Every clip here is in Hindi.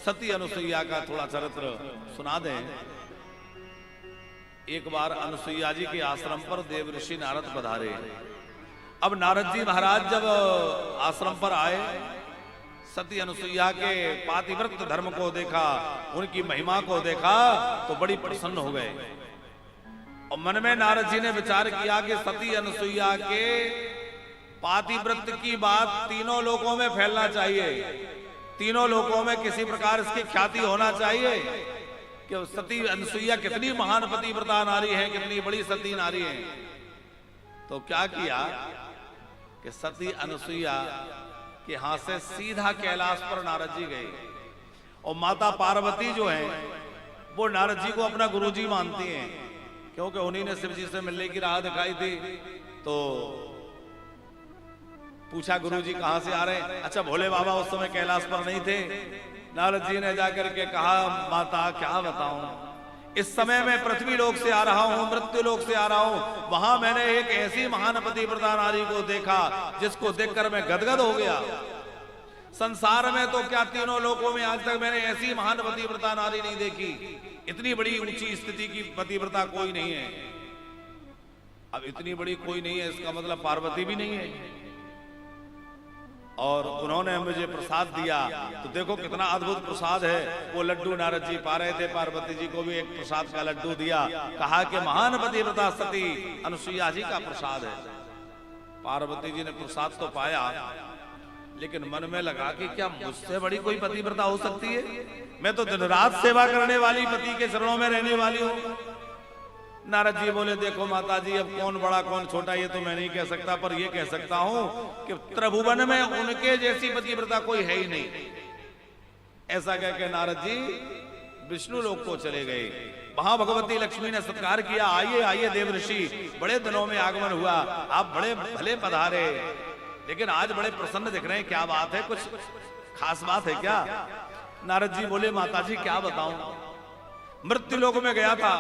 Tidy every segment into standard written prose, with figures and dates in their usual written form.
सती अनुसुईया का थोड़ा चरित्र सुना दें। एक बार अनुसुईया जी के आश्रम पर देव ऋषि नारद पधारे। अब नारद जी महाराज जब आश्रम पर आए, सती अनुसुईया के पातिव्रत धर्म को देखा, उनकी महिमा को देखा तो बड़ी प्रसन्न हो गए। और मन में नारद जी ने विचार किया कि सती अनुसुईया के पातिव्रत की बात तीनों लोकों में फैलना चाहिए, तीनों लोकों में किसी प्रकार इसकी ख्याति होना चाहिए कि सती अनुसुईया कितनी महान पतिव्रता नारी है, कितनी बड़ी सती नारी है। तो क्या किया कि सती अनुसुईया के हाथ से सीधा कैलाश पर नारद जी गए। और माता पार्वती जो है वो नारद जी को अपना गुरुजी मानती हैं, क्योंकि उन्हीं ने शिव जी से मिलने की राह दिखाई थी। तो पूछा गुरुजी कहां से आ रहे हैं? अच्छा, भोले बाबा उस समय कैलाश पर नहीं थे। नारद जी ने जाकर के कहा, माता क्या बताऊं, इस समय मैं पृथ्वी लोक से आ रहा हूं, मृत्यु लोक से आ रहा हूं। वहां मैंने एक ऐसी महान पतिव्रता नारी को देखा जिसको देखकर मैं गदगद हो गया। संसार में तो क्या तीनों लोकों में आज तक मैंने ऐसी महान पतिव्रता नारी नहीं देखी। इतनी बड़ी ऊंची स्थिति की पतिव्रता कोई नहीं है। अब इतनी बड़ी कोई नहीं है, इसका मतलब पार्वती भी नहीं है। और उन्होंने मुझे प्रसाद दिया, तो देखो कितना अद्भुत प्रसाद है। वो लड्डू नारद जी पा रहे थे, पार्वती जी को भी एक प्रसाद का लड्डू दिया, कहा कि महान पतिव्रता सती अनुसुईया जी का प्रसाद है। पार्वती जी ने प्रसाद तो पाया, लेकिन मन में लगा कि क्या मुझसे बड़ी कोई पतिव्रता हो सकती है? मैं तो दिन रात सेवा करने वाली, पति के चरणों में रहने वाली हूं। नारद जी बोले, देखो माता जी, अब कौन बड़ा कौन छोटा ये तो मैं नहीं कह सकता, पर ये कह सकता हूं कि त्रिभुवन में उनके जैसी पतिव्रता कोई है ही नहीं। ऐसा कह के नारद जी विष्णु लोक को चले गए। वहां भगवती लक्ष्मी ने सत्कार किया, आइए आइए देव ऋषि, बड़े दिनों में आगमन हुआ, आप बड़े भले पधारे, लेकिन आज बड़े प्रसन्न दिख रहे हैं, क्या बात है, कुछ खास बात है क्या? नारद जी बोले, माता जी क्या बताऊं, मृत्यु लोक में गया था,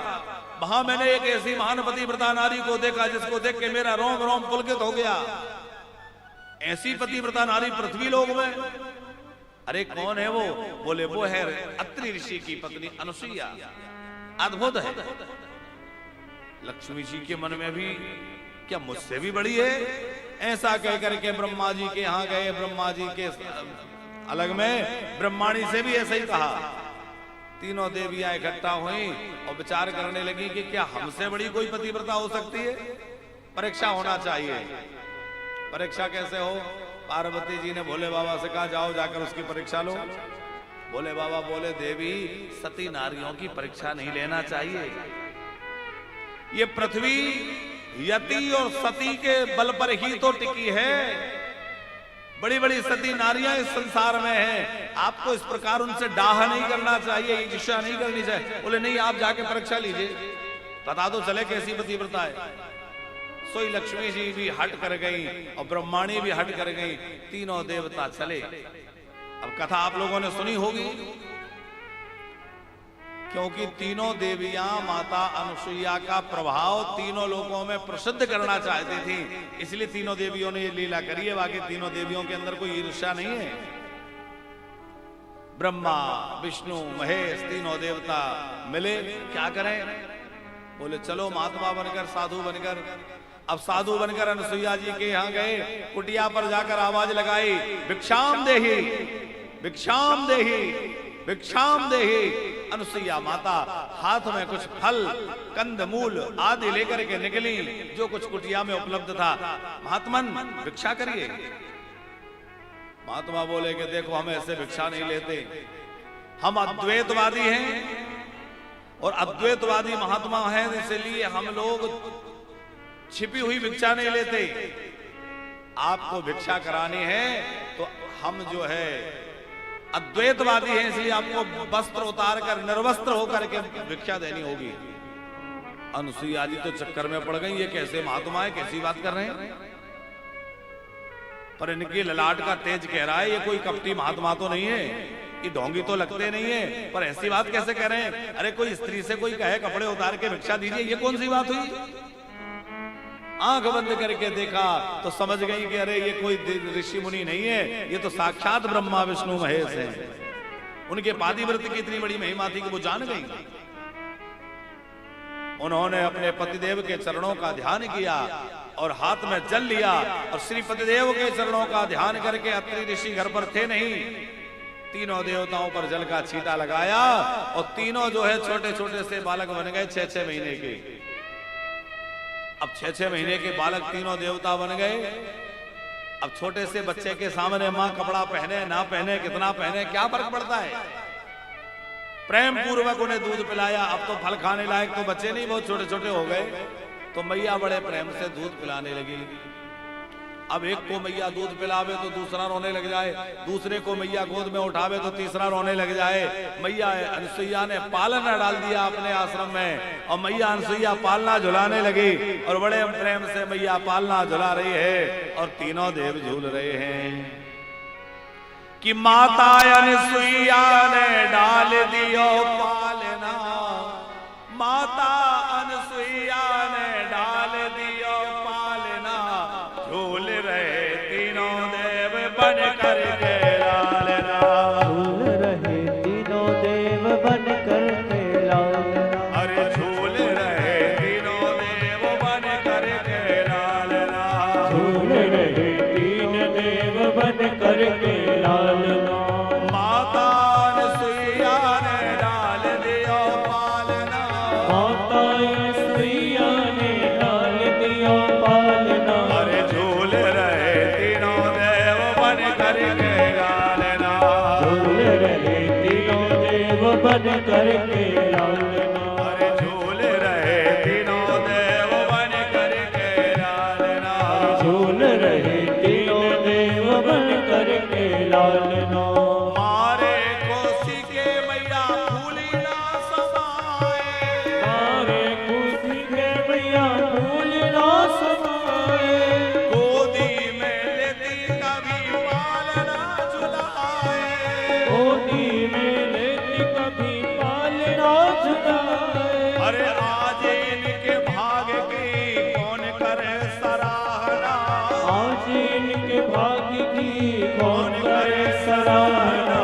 वहां मैंने एक ऐसी महान पतिव्रता नारी को देखा जिसको देख के मेरा रोम रोम पुलकित हो गया। ऐसी पतिव्रता नारी पृथ्वी लोक में? अरे कौन है वो? बोले वो है अत्रि ऋषि की पत्नी अनुसुईया। अद्भुत है। लक्ष्मी जी के मन में भी क्या मुझसे भी बड़ी है? ऐसा कह करके ब्रह्मा जी के यहाँ गए। ब्रह्मा जी के अलग में ब्रह्माणी से भी ऐसा ही कहा। तीनों देवियां इकट्ठा हुई और विचार करने लगी कि क्या हमसे बड़ी कोई पतिव्रता हो सकती है? परीक्षा होना चाहिए। परीक्षा कैसे हो? पार्वती जी ने भोले बाबा से कहा, जाओ जाकर उसकी परीक्षा लो। भोले बाबा बोले, देवी सती नारियों की परीक्षा नहीं लेना चाहिए। ये पृथ्वी यति और सती के बल पर ही तो टिकी है। बड़ी बड़ी सती नारियां इस संसार में हैं। आपको इस प्रकार उनसे डाह नहीं करना चाहिए, ईर्ष्या नहीं करनी चाहिए। बोले नहीं, आप जाके परीक्षा लीजिए, बता दो चले कैसी पतिव्रता है। सोई लक्ष्मी जी भी हट कर गई और ब्रह्माणी भी हट कर गई। तीनों देवता चले। अब कथा आप लोगों ने सुनी होगी, क्योंकि तीनों देवियां माता अनुसुईया का प्रभाव तीनों लोगों में प्रसिद्ध करना चाहती थी, इसलिए तीनों देवियों ने ये लीला करी है। बाकी तीनों देवियों के अंदर कोई ईर्ष्या नहीं है। ब्रह्मा विष्णु महेश तीनों देवता मिले, क्या करें? बोले चलो महात्मा बनकर, साधु बनकर। अब साधु बनकर अनुसुईया जी के यहाँ गए। कुटिया पर जाकर आवाज लगाई, भिक्षाम देहि, भिक्षाम देहि, भिक्षाम देहि। अनुसुईया माता हाथ में कुछ फल कंद मूल आदि लेकर के निकली, जो कुछ कुटिया में उपलब्ध था। महात्मन भिक्षा करिए। महात्मा बोले कि देखो, हम ऐसे भिक्षा नहीं लेते, हम अद्वैतवादी हैं और अद्वैतवादी महात्मा हैं, इसलिए हम लोग छिपी हुई भिक्षा नहीं लेते। आपको भिक्षा करानी है तो हम जो है अद्वैतवादी हैं, इसलिए आपको वस्त्र उतार कर निर्वस्त्र होकर के भिक्षा देनी होगी। अनुसुईया जी तो चक्कर में पड़ गई, ये कैसे महात्मा है, कैसी बात कर रहे हैं? पर इनकी ललाट का तेज कह रहा है ये कोई कपटी महात्मा तो नहीं है, ये ढोंगी तो लगते नहीं है, पर ऐसी बात कैसे कह रहे हैं? अरे कोई स्त्री से कोई कहे कपड़े उतार के भिक्षा दीजिए, ये कौन सी बात हुई? आंख बंद करके देखा तो समझ गई कि अरे ये कोई ऋषि मुनि नहीं है, ये तो साक्षात ब्रह्मा विष्णु महेश है। उनके पातिव्रत्य की इतनी बड़ी महिमा थी कि वो जान गई। उन्होंने अपने पतिदेव के चरणों का ध्यान किया और हाथ में जल लिया और श्री पतिदेव के चरणों का ध्यान करके अत्रि ऋषि घर पर थे नहीं, तीनों देवताओं पर जल का छींटा लगाया और तीनों जो है छोटे छोटे से बालक बन गए 6-6 महीने के। अब 6-6 महीने के बालक तीनों देवता बन गए। अब छोटे से बच्चे के सामने मां कपड़ा पहने ना पहने, कितना पहने, क्या फर्क पड़ता है। प्रेम पूर्वक उन्हें दूध पिलाया। अब तो फल खाने लायक तो बच्चे नहीं, बहुत छोटे छोटे हो गए, तो मैया बड़े प्रेम से दूध पिलाने लगी। अब एक को मैया दूध पिलावे तो दूसरा रोने लग जाए, दूसरे को मैया गोद में उठावे तो तीसरा रोने लग जाए। मैया अनसुईया ने पालना डाल दिया अपने आश्रम में और मैया अनसुईया पालना झुलाने लगी और बड़े प्रेम से मैया पालना झुला रही है और तीनों देव झूल रहे हैं कि माता अनसुईया ने डाल दियो पालना, माता अनसुईया ने डाल दियो पालना, झूल रहे तीनों देव बन कर के लालना, झूल रहे तीनों देव बन कर के लालना, अरे झूल रहे तीनों देव बन कर के लालना, झूल रहे तीन देव बन कर के लालना, माता अनसुईया ने डाल दियो पालना, माता अनसुईया ने डाल दियो पालना, अरे झूल रहे तीनों देव बन कर के लालना, झूल रहे तीनों देव बन कर के लालना, अरे झूल रहे तीनों देव बन कर के लालना, झूल रहे तीनों देव बन कर के लालना, मारे कोसी के मैया फूली ना समाए, मारे खुशी के मैया फूल ना समाए, गोदी में लेती कभी पालना झुलाए, गोदी में लेती कभी पालना झुलाए, अरे आज इनके भाग की कौन करे सराहना, आज इनके भाग्य की कौन करे सराहना,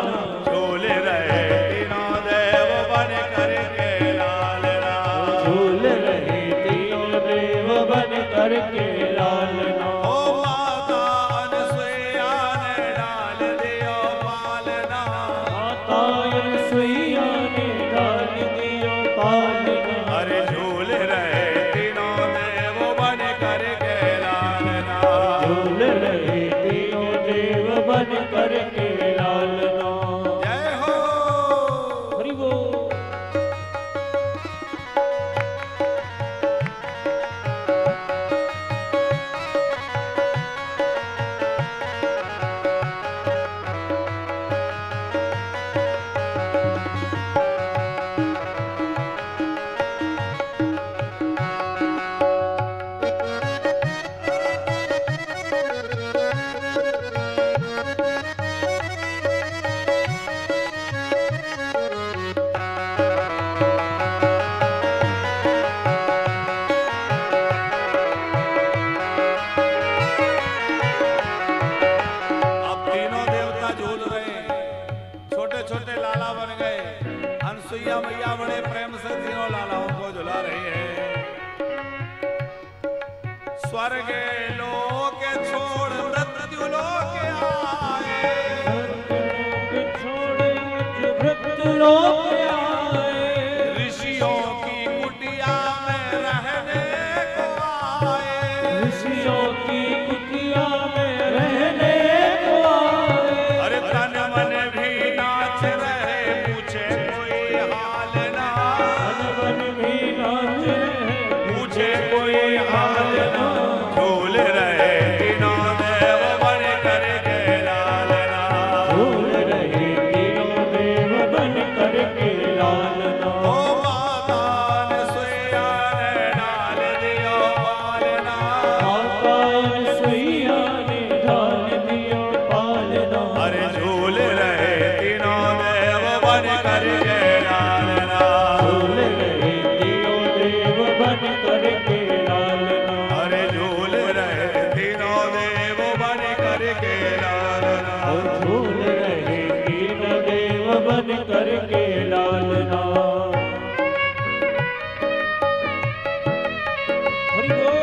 झूल रहे तीनों देव बन कर के लालना, झूल रहे तीनों देव बन कर के लालना, ओ माता अनसुईया ने डाल दियो पालना, माता अनसुईया ने डाल दियो पालना, अरे झूल रहे तीनों देव बन कर के लालना, झूल रहे तीनों देव बन कर के लालना। जय हो। हरि बोल। अब तीनों देवता झूल रहे, छोटे छोटे लाला बन गए। अनसुईया मैया बड़े प्रेम से तीनों लालाओं को झुला रही है। स्वर्ग लोक छोड़ मृत्यु लोक आए, छोड़ मृत्यु लोक आए, ऋषियों की कुटिया में रहने को आए, ऋषियों की कुटिया में रहने को आए, अरे तन मन भी नाच रहे, पूछे कोई हाल ना, मन भी नाच रहे, पूछे कोई हाल ना, झूल रहे तीनों देव बन कर के लालना, झूल रहे तीनों देव बन कर के लालना, ओ माता अनसुईया ने डाल दियो पालना, माता अनसुईया ने डाल दियो पालना, अरे झूल रहे तीनों देव बन कर के लालना, झूल रहे तीनों देव बन कर के लालना, अरे झूल रहे तीनों देव बन कर के लालना, झूल रहे तीनों देव बन करके लालना। हरि बोल।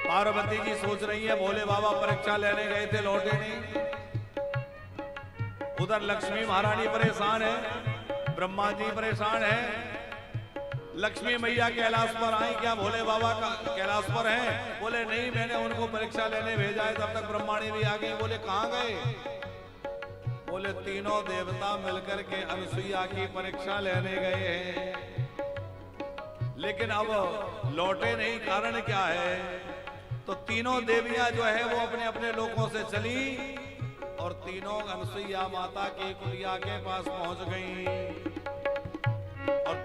पार्वती जी सोच रही है भोले बाबा परीक्षा लेने गए थे, लौटे नहीं। उधर लक्ष्मी महारानी परेशान है, ब्रह्मा जी परेशान है। लक्ष्मी मैया कैलाश पर आई, क्या भोले बाबा का कैलाश पर हैं? बोले नहीं, मैंने उनको परीक्षा लेने भेजा है। तब तक ब्रह्माणी भी आ गई। बोले कहां गए? बोले तीनों देवता मिलकर के अनुसुईया की परीक्षा लेने गए हैं, लेकिन अब लौटे नहीं। कारण क्या है? तो तीनों देवियां जो है वो अपने अपने लोकों से चली और तीनों अनुसुईया माता की कुलिया के पास पहुंच गई और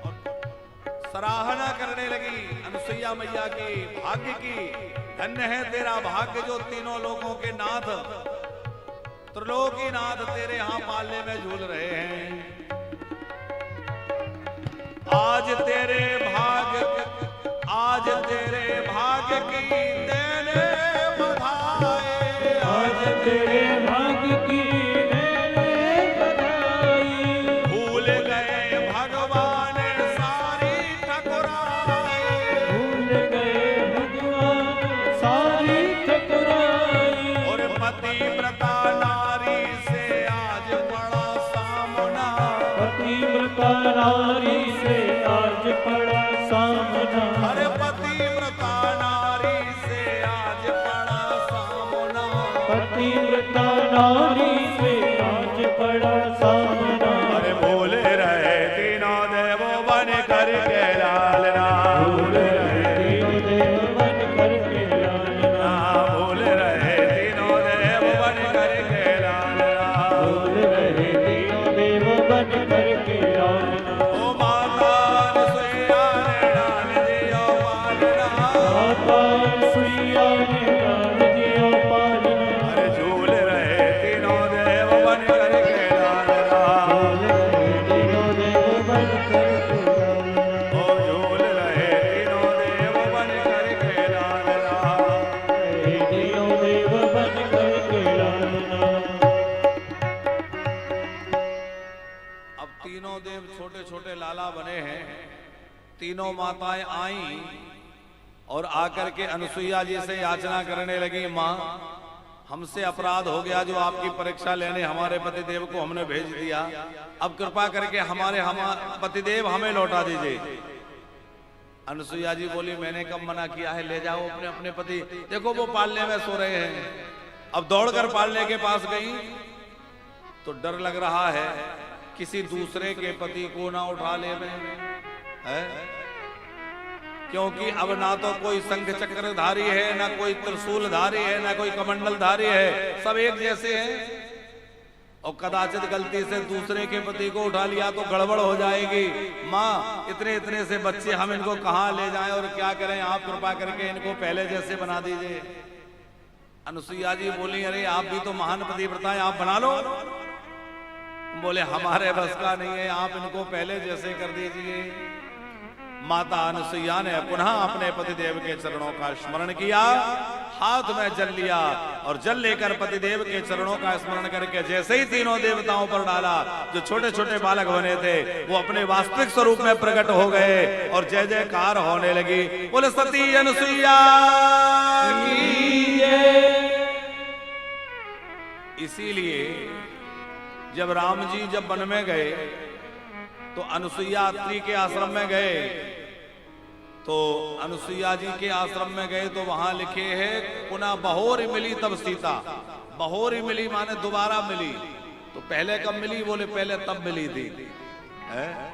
सराहना करने लगी अनुसुईया मैया की, भाग्य की। धन्य है तेरा भाग्य जो तीनों लोकों के नाथ, त्रिलोकीनाथ तेरे यहां पालने में झूल रहे हैं। आज तेरे भाग्य की देने बधाई, आज तेरे भाग्य की देने बधाई। भूल गए भगवान सारी ठकुराई, भूल गए भगवान सारी ठकुराई। और पतिव्रता नारी से आज बड़ा सामना, पतिव्रता नारी से आज पड़ा सामना। अरे पतिव्रता नारी से आज बड़ा सामना, पतिव्रता नारी से आज पड़ा सामना। अरे बोले रहे तीनों देवो बन करके लालना, भूल रहे तीनों देव बन करके लालना। बोल रहे तीनों देव बन करके लालना। भूल रहे तीनों देव बन करके लालना। ओ माता अनुसुईया ने डाल दियो पालना, माता अनुसुईया ने डाल दिया पालना। अरे झूल रहे तीनों देव बन करके लालना, भूल रहे तीनों देव बन करके लालना। ओ झूल रहे तीनों देव बन करके लालना। तीनों देव बन करके लालना। अब तीनों देव छोटे छोटे लाला बने हैं। तीनों माताएं आईं और आकर के अनुसुईया जी से याचना करने लगी, माँ हमसे अपराध हो गया जो आपकी परीक्षा लेने हमारे पतिदेव को हमने भेज दिया। अब कृपा करके हमारे पतिदेव हमें लौटा दीजिए। अनुसुईया जी बोली, मैंने कब मना किया है, ले जाओ अपने अपने पति। देखो वो पालने में सो रहे हैं। अब दौड़कर पालने के पास गई तो डर लग रहा है किसी दूसरे के पति को ना उठा ले में, है? क्योंकि अब ना तो कोई शंख चक्रधारी है, ना कोई त्रिशूलधारी है, ना कोई कमंडलधारी है, सब एक जैसे हैं। और कदाचित गलती से दूसरे के पति को उठा लिया तो गड़बड़ हो जाएगी। माँ इतने इतने से बच्चे हम इनको कहाँ ले जाएं और क्या करें, आप कृपा करके इनको पहले जैसे बना दीजिए। अनुसुईया जी बोली, अरे आप भी तो महान पतिव्रता हैं, आप बना लो। बोले हमारे बस का नहीं है, आप इनको पहले जैसे कर दीजिए। माता अनुसुईया ने पुनः अपने पतिदेव के चरणों का स्मरण किया, हाथ में जल लिया और जल लेकर पतिदेव के चरणों का स्मरण करके जैसे ही तीनों देवताओं पर डाला, जो छोटे छोटे बालक बने थे वो अपने वास्तविक स्वरूप में प्रकट हो गए और जय जयकार होने लगी। बोले सती अनुसुईया की जय। इसीलिए जब राम जी जब वन में गए तो अनुसुईया अत्रि के आश्रम में गए, तो अनुसुईया जी के आश्रम में गए तो वहां लिखे है पुनः बहोरी मिली तब सीता। बहोरी मिली माने दोबारा मिली। तो पहले कब मिली? बोले पहले तब मिली थी, है?